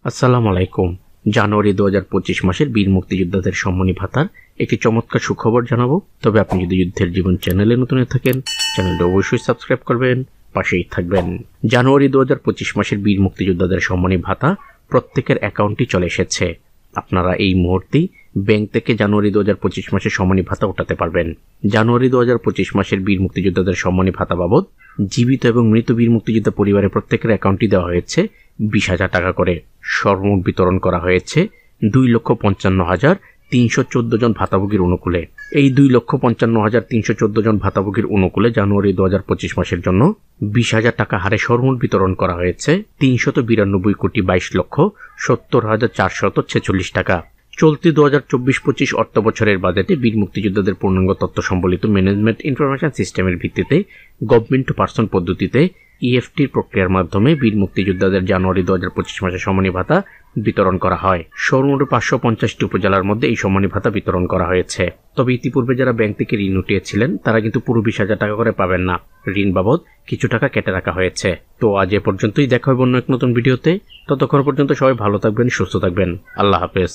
আসসালামু আলাইকুম। জানুয়ারি 2025 মাসের বীর মুক্তিযোদ্ধাদের সম্মানী ভাতার একটি চমৎকার সুখবর জানাবো। তবে আপনি যদি যুদ্ধের জীবন চ্যানেলে নতুন থাকেন, চ্যানেলটা অবশ্যই সাবস্ক্রাইব করবেন, পাশেই থাকবেন। জানুয়ারি 2025 মাসের বীর মুক্তিযোদ্ধাদের সম্মানী ভাতা প্রত্যেকের অ্যাকাউন্টে চলে এসেছে। আপনারা এই মুহূর্তেই ব্যাংক থেকে জানুয়ারি 2025 মাসের সম্মানী ভাতা উঠাতে পারবেন। জানুয়ারি 2025 মাসের বীর মুক্তিযোদ্ধাদের সম্মানী ভাতা বাবদ জীবিত এবং মৃত বীর মুক্তিযোদ্ধা পরিবারের প্রত্যেকের অ্যাকাউন্টে দেওয়া হয়েছে 20,000 টাকা করে। সর্বমোট বিতরণ করা হয়েছে 2,55,314 জন ভাতাভোগীর অনুকূলে। এই 2,55,314 জন ভাতাভোগীর অনুকূলে জানুয়ারি 2025 মাসের জন্য 20,000 টাকা হারে সর্বমোট বিতরণ করা হয়েছে 392,22,70,446 টাকা। চলতি 2024-25 অর্থ বছরের বাজেটে বীর মুক্তিযোদ্ধাদের পূর্ণাঙ্গ তথ্য সম্বলিত ম্যানেজমেন্ট ইনফরমেশন সিস্টেমের ভিত্তিতে গভর্নমেন্ট টু পার্সন পদ্ধতিতে ইএফটির প্রক্রিয়ার মাধ্যমে বীর মুক্তিযোদ্ধাদের জানুয়ারি 2025 মাসে সম্মানী ভাতা বিতরণ করা হয়। সর্বমোট 550টি উপজেলার মধ্যে এই সম্মানী ভাতা বিতরণ করা হয়েছে। তবে ইতিপূর্বে যারা ব্যাংক থেকে ঋণ উঠিয়েছিলেন তারা কিন্তু পুরো 20,000 টাকা করে পাবেন না, ঋণ বাবদ কিছু টাকা কেটে রাখা হয়েছে। তো আজ এ পর্যন্তই, দেখা হবে অন্য এক নতুন ভিডিওতে। ততক্ষণ পর্যন্ত সবাই ভালো থাকবেন, সুস্থ থাকবেন। আল্লাহ হাফেজ।